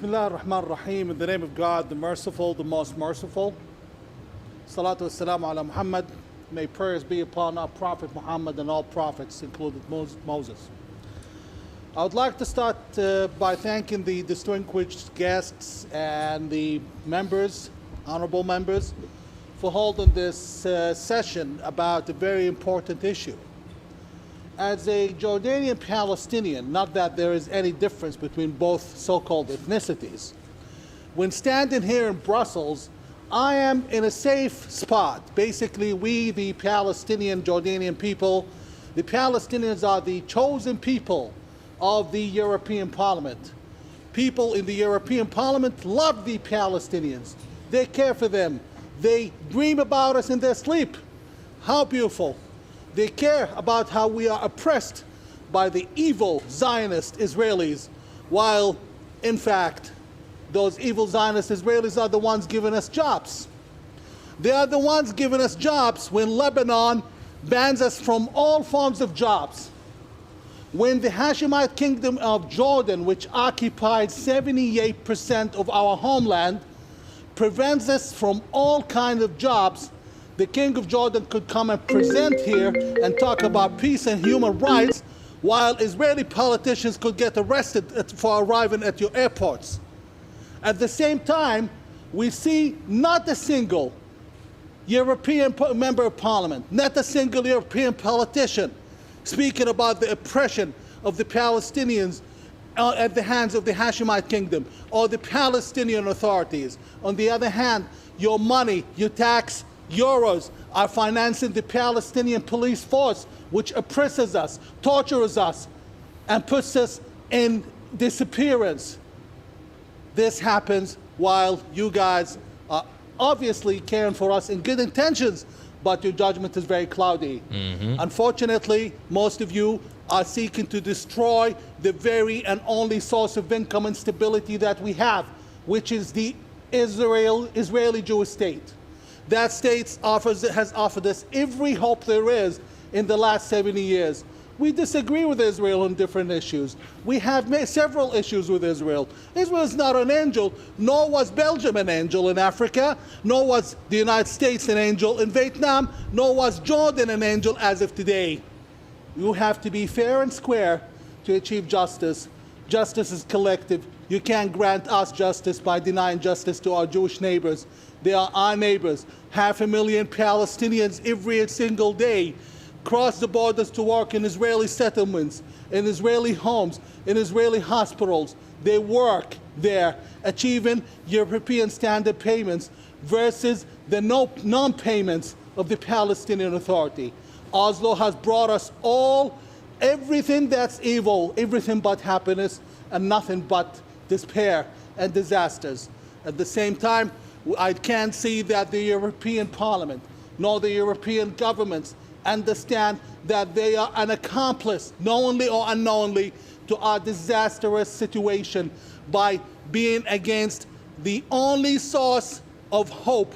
Bismillah ar-Rahman ar-Rahim. In the name of God, the merciful, the most merciful. Salatu wassalamu ala Muhammad. May prayers be upon our Prophet Muhammad and all prophets, including Moses. I would like to start by thanking the distinguished guests and the members, honorable members, for holding this session about a very important issue. As a Jordanian Palestinian, not that there is any difference between both so-called ethnicities, when standing here in Brussels, I am in a safe spot. Basically, we, the Palestinian Jordanian people, the Palestinians are the chosen people of the European Parliament. People in the European Parliament love the Palestinians. They care for them. They dream about us in their sleep. How beautiful. They care about how we are oppressed by the evil Zionist Israelis, while, in fact, those evil Zionist Israelis are the ones giving us jobs. They are the ones giving us jobs when Lebanon bans us from all forms of jobs. When the Hashemite Kingdom of Jordan, which occupied 78% of our homeland, prevents us from all kinds of jobs, the King of Jordan could come and present here and talk about peace and human rights, while Israeli politicians could get arrested for arriving at your airports. At the same time, we see not a single European member of parliament, not a single European politician speaking about the oppression of the Palestinians at the hands of the Hashemite Kingdom or the Palestinian authorities. On the other hand, your money, your tax euros are financing the Palestinian police force, which oppresses us, tortures us, and puts us in disappearance. This happens while you guys are obviously caring for us in good intentions, but your judgment is very cloudy. Unfortunately, most of you are seeking to destroy the very and only source of income and stability that we have, which is the Israeli Jewish state. That state has offered us every hope there is in the last 70 years. We disagree with Israel on different issues. We have several issues with Israel. Israel is not an angel, nor was Belgium an angel in Africa, nor was the United States an angel in Vietnam, nor was Jordan an angel as of today. You have to be fair and square to achieve justice. Justice is collective. You can't grant us justice by denying justice to our Jewish neighbors. They are our neighbors. 500,000 Palestinians every single day cross the borders to work in Israeli settlements, in Israeli homes, in Israeli hospitals. They work there, achieving European standard payments versus the non-payments of the Palestinian Authority. Oslo has brought us all, everything that's evil, everything but happiness, and nothing but despair and disasters. At the same time, I can't see that the European Parliament nor the European governments understand that they are an accomplice, knowingly or unknowingly, to our disastrous situation by being against the only source of hope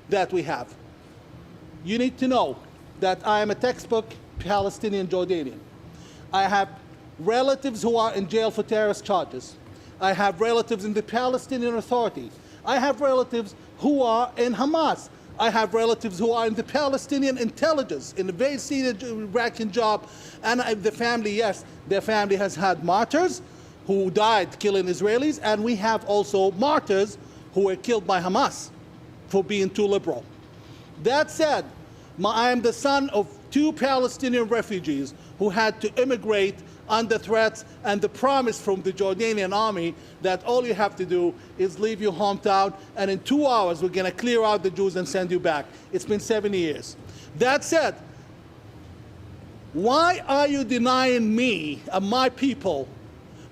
that we have. You need to know that I am a textbook Palestinian Jordanian. I have relatives who are in jail for terrorist charges. I have relatives in the Palestinian Authority. I have relatives who are in Hamas. I have relatives who are in the Palestinian intelligence, in a very senior ranking job. And the family, yes, their family has had martyrs who died killing Israelis, and we have also martyrs who were killed by Hamas for being too liberal. That said, I am the son of 2 Palestinian refugees who had to immigrate under threats and the promise from the Jordanian army that all you have to do is leave your hometown, and in 2 hours we're going to clear out the Jews and send you back. It's been 70 years. That said, why are you denying me and my people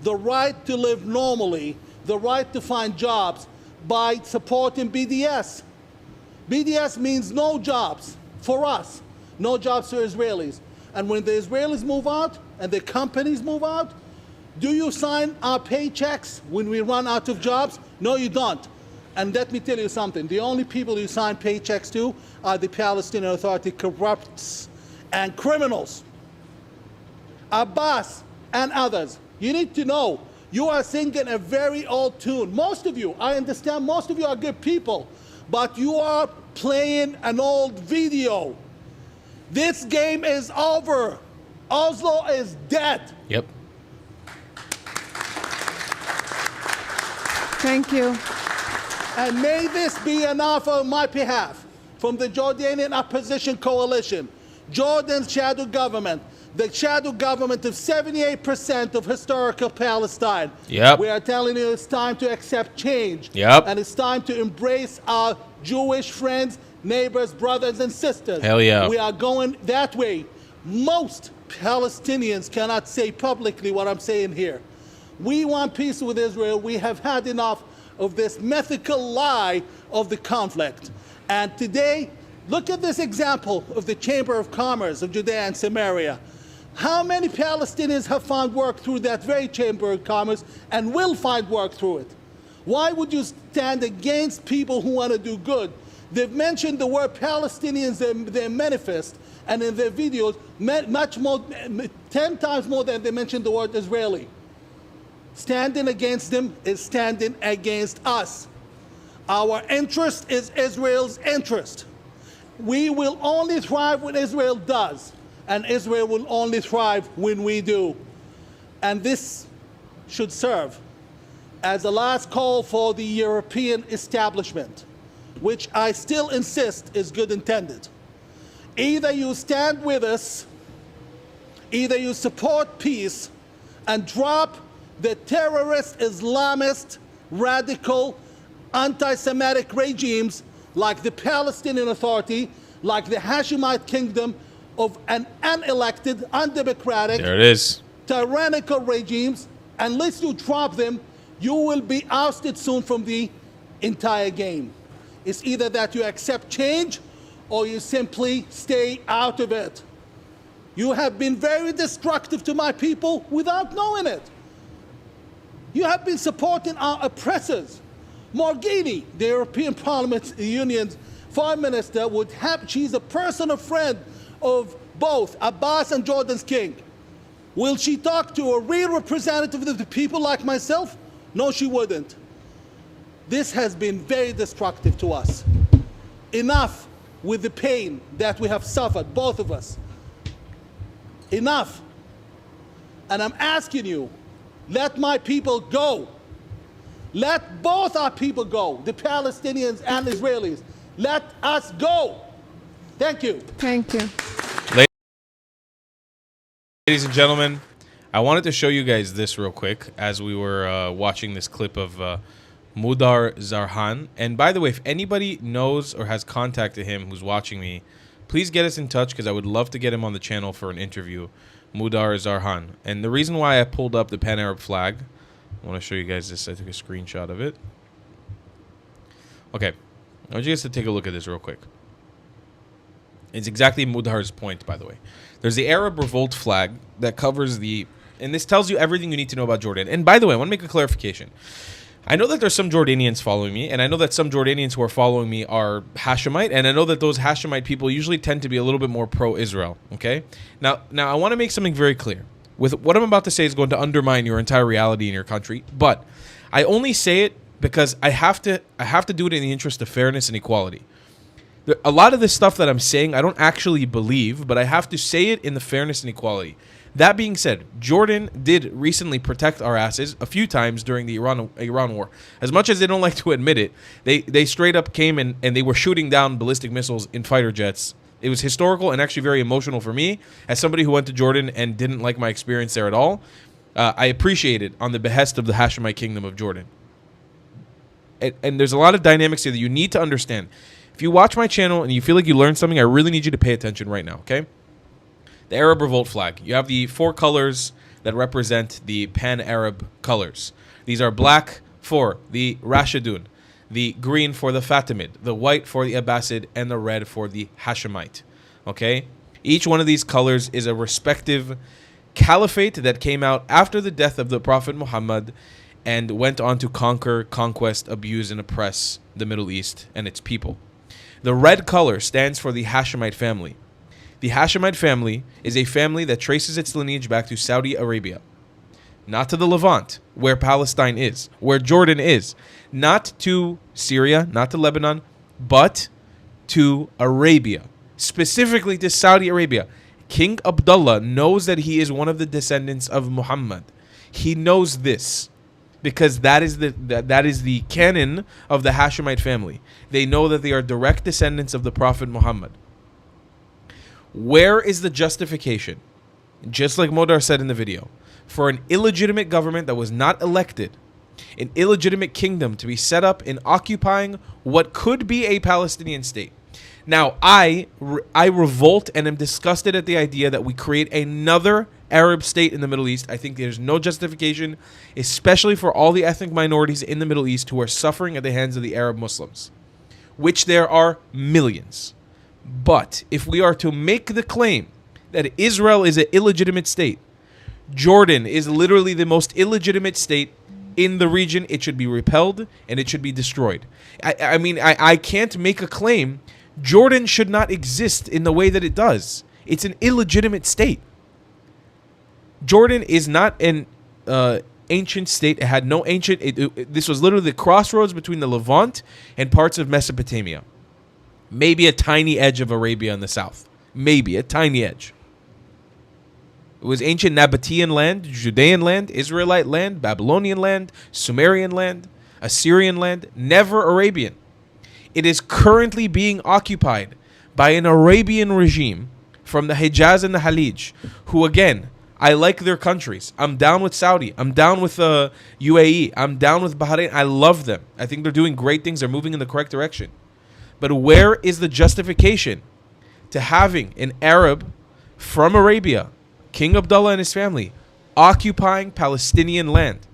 the right to live normally, the right to find jobs by supporting BDS? BDS means no jobs for us, no jobs for Israelis. And when the Israelis move out and the companies move out, do you sign our paychecks when we run out of jobs? No, you don't. And let me tell you something. The only people you sign paychecks to are the Palestinian Authority corrupts and criminals. Abbas and others. You need to know You are singing a very old tune. Most of you, I understand, most of you are good people, but you are playing an old video. This game is over. Oslo is dead. Yep. Thank you. And may this be an offer on my behalf from the Jordanian opposition coalition, Jordan's shadow government, the shadow government of 78% of historical Palestine. Yep. We are telling you it's time to accept change. Yep. And it's time to embrace our Jewish friends, neighbors, brothers, and sisters. Hell yeah. We are going that way. Most Palestinians cannot say publicly what I'm saying here. We want peace with Israel. We have had enough of this mythical lie of the conflict. And today, look at this example of the Chamber of Commerce of Judea and Samaria. How many Palestinians have found work through that very Chamber of Commerce and will find work through it? Why would you stand against people who want to do good? They've mentioned the word Palestinians in their manifest and in their videos much more, 10 times more than they mentioned the word Israeli. Standing against them is standing against us. Our interest is Israel's interest. We will only thrive when Israel does, and Israel will only thrive when we do. And this should serve as a last call for the European establishment, which I still insist is good intended. Either you stand with us, either you support peace and drop the terrorist, Islamist, radical, anti-Semitic regimes like the Palestinian Authority, like the Hashemite kingdom of an unelected, undemocratic, There it is. tyrannical regimes. Unless you drop them, you will be ousted soon from the entire game. It's either that you accept change or you simply stay out of it. You have been very destructive to my people without knowing it. You have been supporting our oppressors. Morgini, the European Parliament Union's foreign minister, she's a personal friend of both Abbas and Jordan's king. Will she talk to a real representative of the people like myself? No, she wouldn't. This has been very destructive to us. Enough with the pain that we have suffered, both of us. Enough. And I'm asking you, let my people go. Let both our people go, the Palestinians and Israelis. Let us go. Thank you. Thank you. Ladies and gentlemen, I wanted to show you guys this real quick as we were watching this clip of Mudar Zarhan. And by the way, if anybody knows or has contacted him who's watching me, please get us in touch because I would love to get him on the channel for an interview. Mudar Zarhan. And the reason why I pulled up the Pan-Arab flag, I want to show you guys this. I took a screenshot of it. Okay. I want you guys to take a look at this real quick. It's exactly Mudar's point, by the way. There's the Arab revolt flag that covers the... And this tells you everything you need to know about Jordan. And by the way, I want to make a clarification. I know that there's some Jordanians following me, and I know that some Jordanians who are following me are Hashemite, and I know that those Hashemite people usually tend to be a little bit more pro-Israel, okay? Now I want to make something very clear. With what I'm about to say is going to undermine your entire reality in your country, but I only say it because I have to do it in the interest of fairness and equality. A lot of this stuff that I'm saying, I don't actually believe, but I have to say it in the fairness and equality. That being said, Jordan did recently protect our asses a few times during the Iran war. As much as they don't like to admit it, they straight up came and they were shooting down ballistic missiles in fighter jets. It was historical and actually very emotional for me as somebody who went to Jordan and didn't like my experience there at all. I appreciate it on the behest of the Hashemite kingdom of Jordan. And there's a lot of dynamics here that you need to understand. If you watch my channel and you feel like you learned something, I really need you to pay attention right now, okay? The Arab revolt flag. You have the 4 colors that represent the pan-Arab colors. These are black for the Rashidun, the green for the Fatimid, the white for the Abbasid, and the red for the Hashemite. Okay? Each one of these colors is a respective caliphate that came out after the death of the Prophet Muhammad and went on to conquer, conquest, abuse, and oppress the Middle East and its people. The red color stands for the Hashemite family. The Hashemite family is a family that traces its lineage back to Saudi Arabia. not to the Levant, where Palestine is, where Jordan is, not to Syria, not to Lebanon, but to Arabia, specifically to Saudi Arabia. King Abdullah knows that he is one of the descendants of Muhammad. He knows this because that is the canon of the Hashemite family. They know that they are direct descendants of the Prophet Muhammad. Where is the justification, just like Modar said in the video, for an illegitimate government that was not elected, an illegitimate kingdom to be set up in occupying what could be a Palestinian state? Now, I revolt and am disgusted at the idea that we create another Arab state in the Middle East. I think there's no justification, especially for all the ethnic minorities in the Middle East who are suffering at the hands of the Arab Muslims, which there are millions. But if we are to make the claim that Israel is an illegitimate state, Jordan is literally the most illegitimate state in the region, it should be repelled and it should be destroyed. I can't make a claim. Jordan should not exist in the way that it does. It's an illegitimate state. Jordan is not an ancient state. It had no ancient... this was literally the crossroads between the Levant and parts of Mesopotamia. Maybe a tiny edge of Arabia in the south. Maybe a tiny edge. It was ancient Nabatean land, Judean land, Israelite land, Babylonian land, Sumerian land, Assyrian land, never Arabian. It is currently being occupied by an Arabian regime from the Hijaz and the Halij, who, again, I like their countries. I'm down with Saudi. I'm down with UAE. I'm down with Bahrain. I love them. I think they're doing great things. They're moving in the correct direction. But where is the justification to having an Arab from Arabia, King Abdullah and his family, occupying Palestinian land?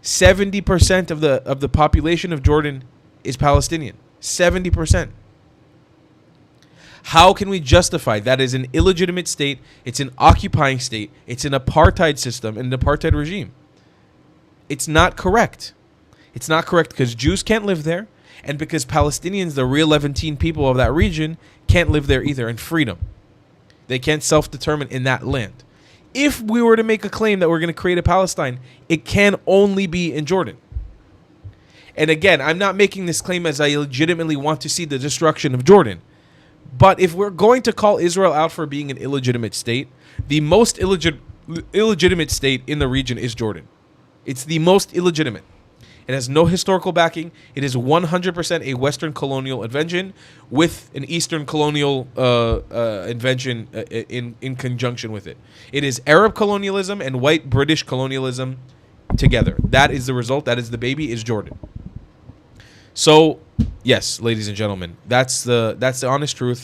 70% of the population of Jordan is Palestinian. 70%. How can we justify that as an illegitimate state? It's an occupying state. It's an apartheid system and an apartheid regime. It's not correct. It's not correct because Jews can't live there, and because Palestinians, the real Levantine people of that region, can't live there either in freedom. They can't self-determine in that land. If we were to make a claim that we're going to create a Palestine, it can only be in Jordan. And again, I'm not making this claim as I legitimately want to see the destruction of Jordan. But if we're going to call Israel out for being an illegitimate state, the most illegitimate state in the region is Jordan. It's the most illegitimate. It has no historical backing. It is 100% a Western colonial invention with an Eastern colonial invention in conjunction with it. It is Arab colonialism and white British colonialism together. That is the result. That is the baby, is Jordan. So, yes, ladies and gentlemen, that's the honest truth.